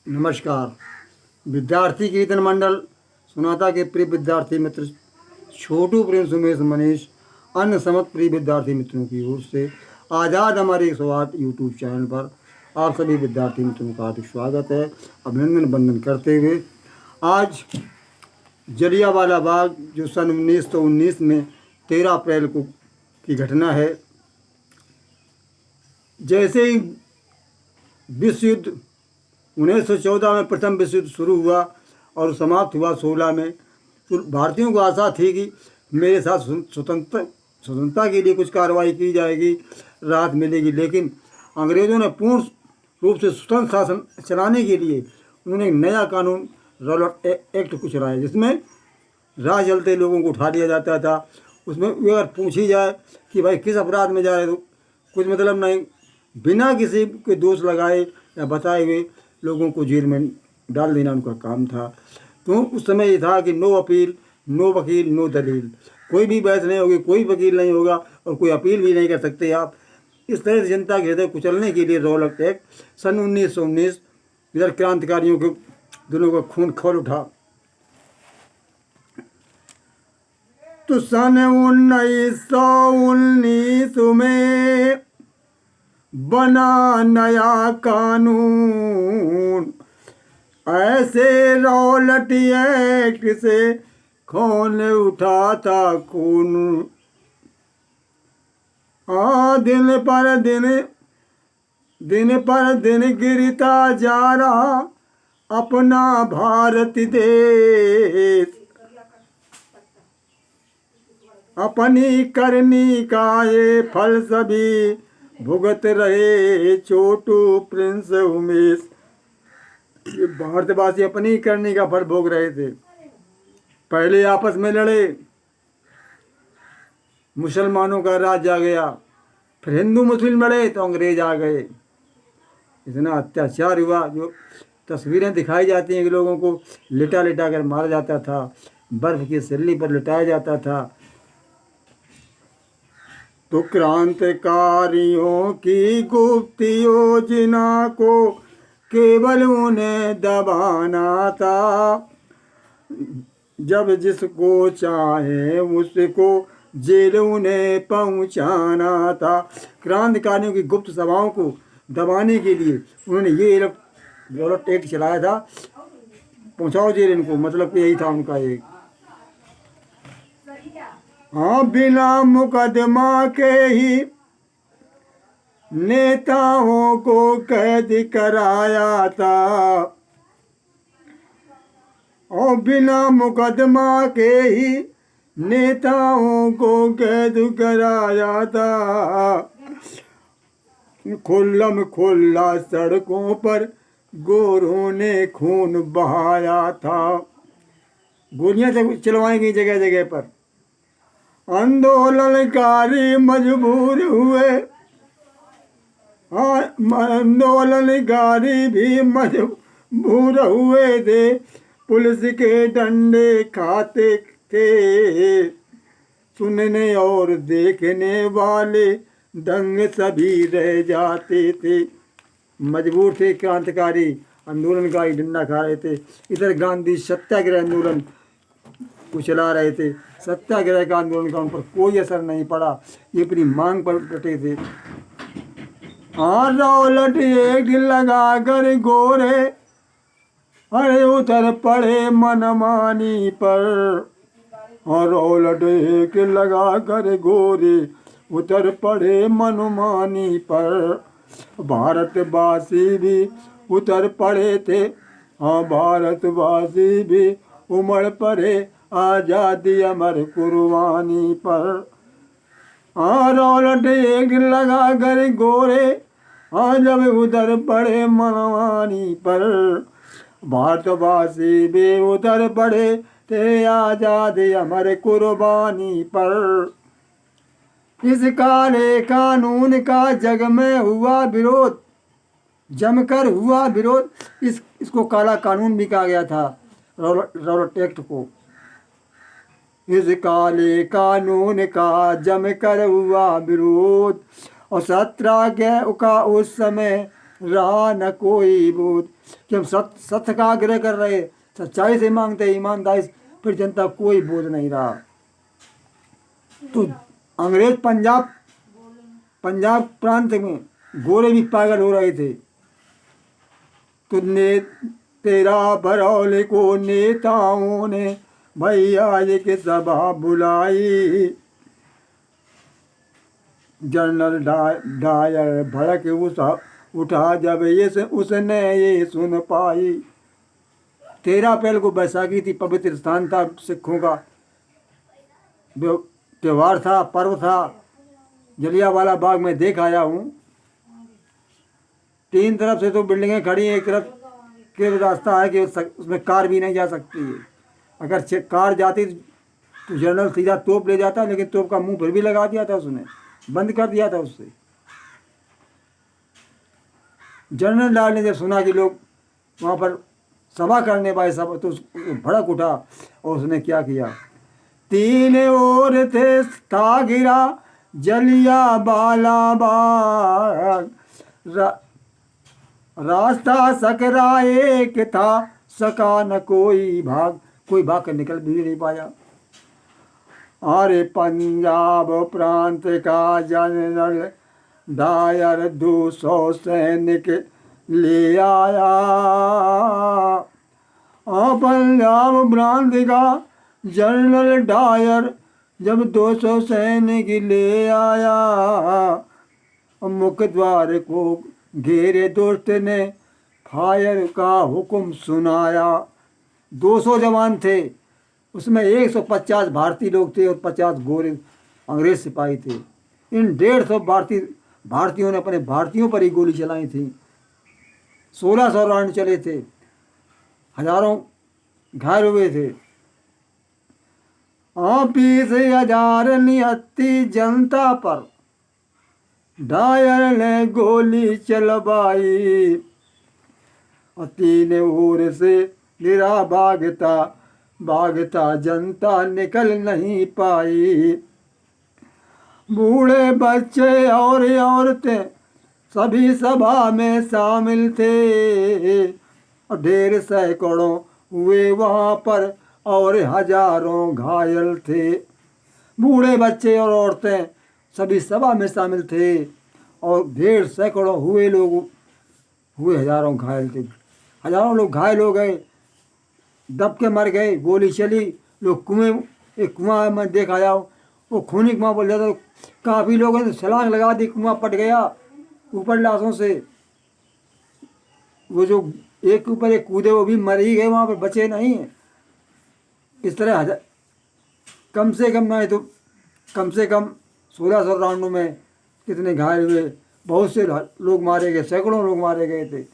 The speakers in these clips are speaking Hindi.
नमस्कार। विद्यार्थी कीर्तन मंडल सुनाता के प्रिय विद्यार्थी मित्र छोटू प्रिंस उमेश मनीष अन्य समस्त प्रिय विद्यार्थी मित्रों की ओर से आज़ाद हमारे 108 यूट्यूब चैनल पर आप सभी विद्यार्थी मित्रों का हार्दिक स्वागत है। अभिनंदन वंदन करते हुए आज जलियांवाला बाग जो सन 1919 में 13 अप्रैल को की घटना है। जैसे ही विश्व युद्ध 1914 में प्रथम विश्व युद्ध शुरू हुआ और समाप्त हुआ 16 में, तो भारतीयों को आशा थी कि मेरे साथ स्वतंत्रता के लिए कुछ कार्रवाई की जाएगी, राहत मिलेगी। लेकिन अंग्रेज़ों ने पूर्ण रूप से स्वतंत्र शासन चलाने के लिए उन्होंने एक नया कानून रॉलेट एक्ट को चलाया, जिसमें राह चलते लोगों को उठा लिया जाता था। उसमें अगर पूछी जाए कि भाई किस अपराध में जा रहे, तो कुछ मतलब नहीं, बिना किसी के दोष लगाए या बताए हुए लोगों को जेल में डाल देना उनका काम था। तो उस समय ये था कि नो अपील, नो वकील, नो दलील, कोई भी बहस नहीं होगी, कोई वकील नहीं होगा और कोई अपील भी नहीं कर सकते आप। इस तरह से जनता के हृदय कुचलने के लिए रॉलेट एक्ट सन 1919 इधर क्रांतिकारियों के दिलों का खून खौल उठा। तो सन 1919 में बना नया कानून, ऐसे रॉलेट एक्ट से कौन उठाता खून। दिन पर दिन गिरता जा रहा अपना भारत देश, अपनी करनी का ये फल सभी भुगत रहे छोटू प्रिंस उमेश। ये भारतवासी अपनी करनी का फल भोग रहे थे। पहले आपस में लड़े, मुसलमानों का राज आ गया, फिर हिंदू मुस्लिम लड़े तो अंग्रेज आ गए। इतना अत्याचार हुआ, जो तस्वीरें दिखाई जाती हैं कि लोगों को लिटा लिटा कर मारा जाता था, बर्फ की सिल्ली पर लिटाया जाता था। तो क्रांतिकारियों की गुप्त योजना को केवल उन्हें दबाना था, जब जिसको चाहे उसको जेल उन्हें पहुंचाना था। क्रांतिकारियों की गुप्त सभाओं को दबाने के लिए उन्होंने ये रॉलेट एक्ट चलाया था, पहुंचाओ जेल इनको, मतलब कि यही था उनका एक। हाँ, बिना मुकदमा के ही नेताओं को कैद कराया था, और बिना मुकदमा के ही नेताओं को कैद कराया था। खुल्लम खुल्ला सड़कों पर गोरों ने खून बहाया था, गोलियां चलवाई गई जगह जगह पर। आंदोलनकारी मजबूर हुए, आंदोलनकारी भी मजबूर हुए थे, पुलिस के डंडे खाते थे। सुनने और देखने वाले दंग सभी रह जाते थे। मजबूर थे क्रांतिकारी, आंदोलनकारी डंडा खा रहे थे। इधर गांधी सत्याग्रह आंदोलन को चला रहे थे। सत्याग्रह का आंदोलन का उन पर कोई असर नहीं पड़ा, ये अपनी मांग पर डटे थे। रॉलेट एक्ट लगा कर गोरे अरे उतर पड़े मनमानी पर, और रॉलेट एक्ट लगा कर गोरे उतर पड़े मनमानी पर। भारतवासी भी उतर पड़े थे, हाँ भारतवासी भी उमड़ पड़े आजादी अमर कुर्बानी पर। रॉलेट एक्ट लगा कर गोरे जब उतर पड़े मनमानी पर, भारतवासी भी उतर पड़े थे आजादी अमर कुर्बानी पर। इस काले कानून का जग में हुआ विरोध, जमकर हुआ विरोध। इसको काला कानून भी कहा गया था, रॉलेट एक्ट को। इस काले कानून का जमकर हुआ विरोध, और सत्याग्रह का उस समय रहा न कोई बोध। कि हम सत्य का आग्रह कर रहे, सच्चाई से मांगते, ईमानदारी से, फिर जनता कोई बोध नहीं रहा। तो अंग्रेज पंजाब प्रांत में गोरे भी पागल हो रहे थे। तो तेरा भरौले को नेताओं ने भैया ये के सभा बुलाई। जनरल डायर भड़क उठा जब ये उसने ये सुन पाई। 13 अप्रैल को बैसाखी थी, पवित्र स्थान था, सिखों का त्यौहार था, पर्व था। जलियांवाला बाग में देख आया हूँ। 3 तरफ से तो बिल्डिंगें खड़ी हैं, एक तरफ के रास्ता है कि उसमें कार भी नहीं जा सकती है। अगर कार जाती तो जनरल सीधा तोप ले जाता, लेकिन तोप का मुंह फिर भी लगा दिया था, उसने बंद कर दिया था उससे। जनरल डायर ने जब सुना कि लोग वहाँ पर सभा करने पाए सब, तो भड़क उठा और उसने क्या किया। 3 ओर थे था गिरा जलियांवाला बाग, रास्ता सकरा एक था, सका न कोई भाग कर निकल भी नहीं पाया। अरे पंजाब प्रांत का जनरल डायर 200 सैनिक ले आया। पंजाब प्रांत का जनरल डायर जब 200 सैनिक ले आया, मुख्य द्वार को घेरे दोस्त ने फायर का हुक्म सुनाया। 200 जवान थे, उसमें 150 भारतीय लोग थे और 50 गोरे अंग्रेज सिपाही थे। इन 150 भारतीयों ने अपने भारतीयों पर ही गोली चलाई थी। 1600 राउंड चले थे, हजारों घायल हुए थे। 20,000 निहत्ती जनता पर डायर ने गोली चलवाई। 3 ओर से गिरा भागता जनता निकल नहीं पाई। बूढ़े बच्चे और औरतें सभी सभा में शामिल थे। और ढेर सैकड़ों हुए वहाँ पर और हजारों घायल थे। बूढ़े बच्चे और औरतें सभी सभा में शामिल थे और ढेर सैकड़ों हुए, हजारों घायल थे। हजारों लोग घायल हो गए, दब के मर गए, गोली चली। लोग एक कुआं में देख आया, वो खूनी कुआं बोल जाता। काफ़ी लोगों ने छलांग लगा दी, कुआं पट गया ऊपर लाशों से। वो जो एक के ऊपर एक कूदे वो भी मर ही गए, वहाँ पर बचे नहीं। इस तरह कम से कम 1600 राउंडों में कितने घायल हुए, बहुत से लोग मारे गए, सैकड़ों लोग मारे गए थे।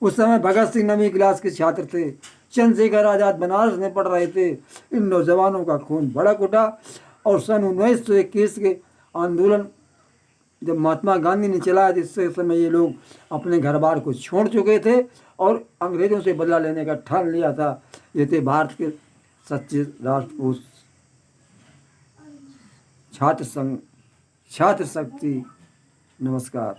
उस समय भगत सिंह नवीं क्लास के छात्र थे, चंद्रशेखर आज़ाद बनारस में पढ़ रहे थे। इन नौजवानों का खून भड़क उठा और सन 1921 के आंदोलन जब महात्मा गांधी ने चलाया, जिससे समय ये लोग अपने घर बार को छोड़ चुके थे और अंग्रेज़ों से बदला लेने का ठान लिया था। ये थे भारत के सच्चे राष्ट्रपुरुष छात्र संघ, छात्र शक्ति। नमस्कार।